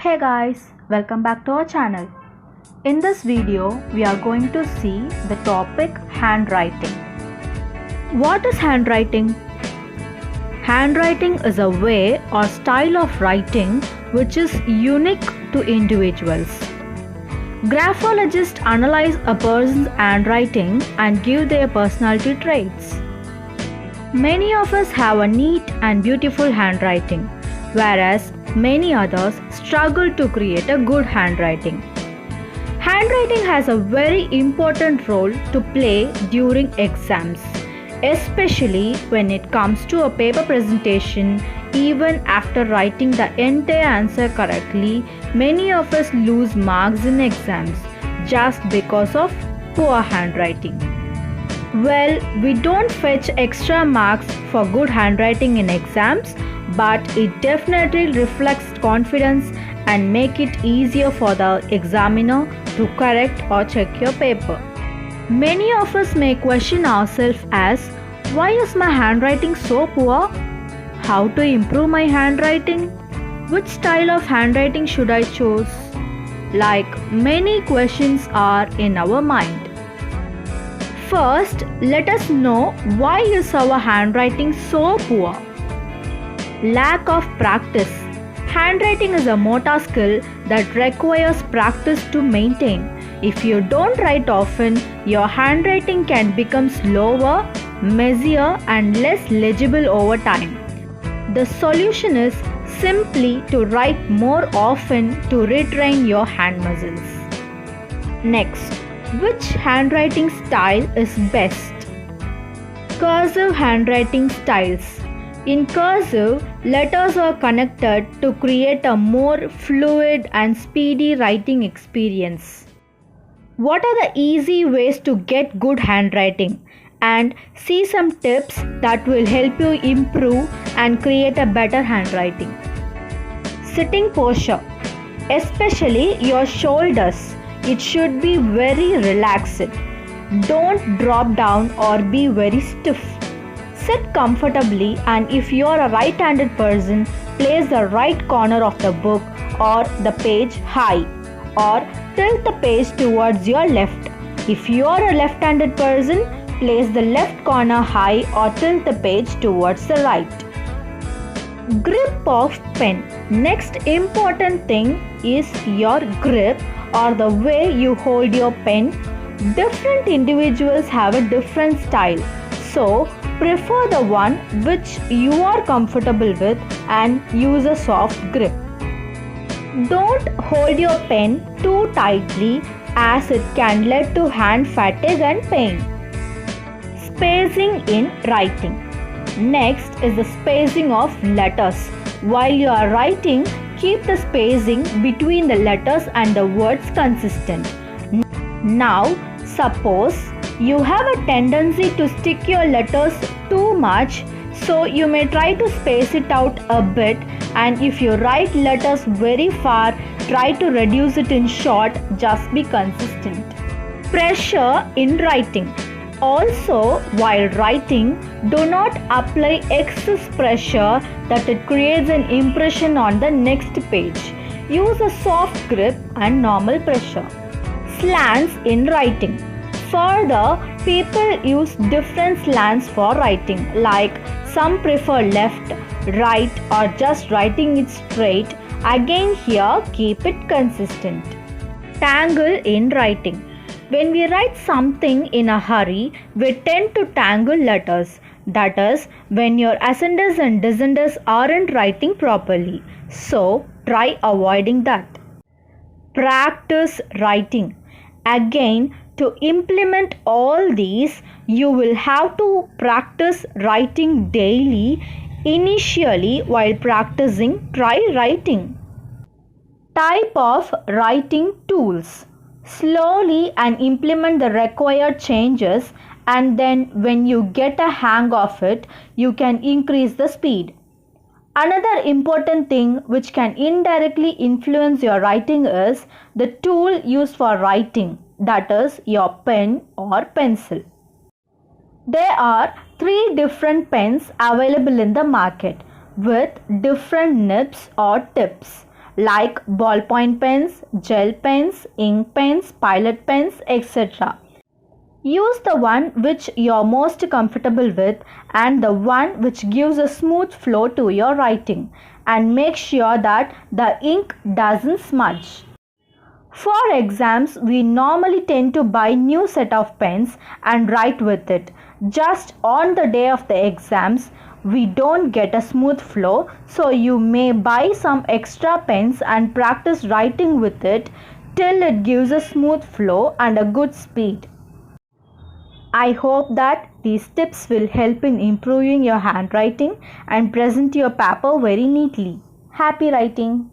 Hey guys, welcome back to our channel. In this video, we are going to see the topic handwriting. What is handwriting? Handwriting is a way or style of writing which is unique to individuals. Graphologists analyze a person's handwriting and give their personality traits. Many of us have a neat and beautiful handwriting, whereas many others struggle to create a good handwriting. Handwriting has a very important role to play during exams, especially when it comes to a paper presentation. Even after writing the entire answer correctly, many of us lose marks in exams just because of poor handwriting. Well, we don't fetch extra marks for good handwriting in exams, but it definitely reflects confidence and make it easier for the examiner to correct or check your paper. Many of us may question ourselves as, why is my handwriting so poor? How to improve my handwriting? Which style of handwriting should I choose? Like, many questions are in our mind. First, let us know why is our handwriting so poor. Lack of practice. Handwriting is a motor skill that requires practice to maintain. If you don't write often, your handwriting can become slower, messier, and less legible over time. The solution is simply to write more often to retrain your hand muscles. Next, which handwriting style is best? Cursive handwriting styles. In cursive, letters are connected to create a more fluid and speedy writing experience. What are the easy ways to get good handwriting? And see some tips that will help you improve and create a better handwriting. Sitting posture, especially your shoulders, it should be very relaxed. Don't drop down or be very stiff. Sit comfortably, and if you are a right-handed person, place the right corner of the book or the page high, or tilt the page towards your left. If you are a left-handed person, place the left corner high or tilt the page towards the right. Grip of pen. Next important thing is your grip or the way you hold your pen. Different individuals have a different style, so prefer the one which you are comfortable with and use a soft grip. Don't hold your pen too tightly as it can lead to hand fatigue and pain. Spacing in writing. Next is the spacing of letters. While you are writing, keep the spacing between the letters and the words consistent. Now, suppose you have a tendency to stick your letters too much, so you may try to space it out a bit, and if you write letters very far, try to reduce it in short, just be consistent. Pressure in writing. Also, while writing, do not apply excess pressure that it creates an impression on the next page. Use a soft grip and normal pressure. Slants in writing. Further, people use different slants for writing, like some prefer left, right, or just writing it straight. Again here, keep it consistent. Tangle in writing. When we write something in a hurry, we tend to tangle letters. That is, when your ascenders and descenders aren't writing properly. So, try avoiding that. Practice writing. Again, to implement all these, you will have to practice writing daily. Initially, while practicing, try writing. Type of writing tools. Slowly and implement the required changes, and then when you get a hang of it, you can increase the speed. Another important thing which can indirectly influence your writing is the tool used for writing, that is your pen or pencil. There are 3 different pens available in the market with different nibs or tips. like ballpoint pens, gel pens, ink pens, pilot pens, etc. Use the one which you're most comfortable with and the one which gives a smooth flow to your writing, and make sure that the ink doesn't smudge. For exams, we normally tend to buy new set of pens and write with it. Just on the day of the exams, we don't get a smooth flow, so you may buy some extra pens and practice writing with it till it gives a smooth flow and a good speed. I hope that these tips will help in improving your handwriting and present your paper very neatly. Happy writing!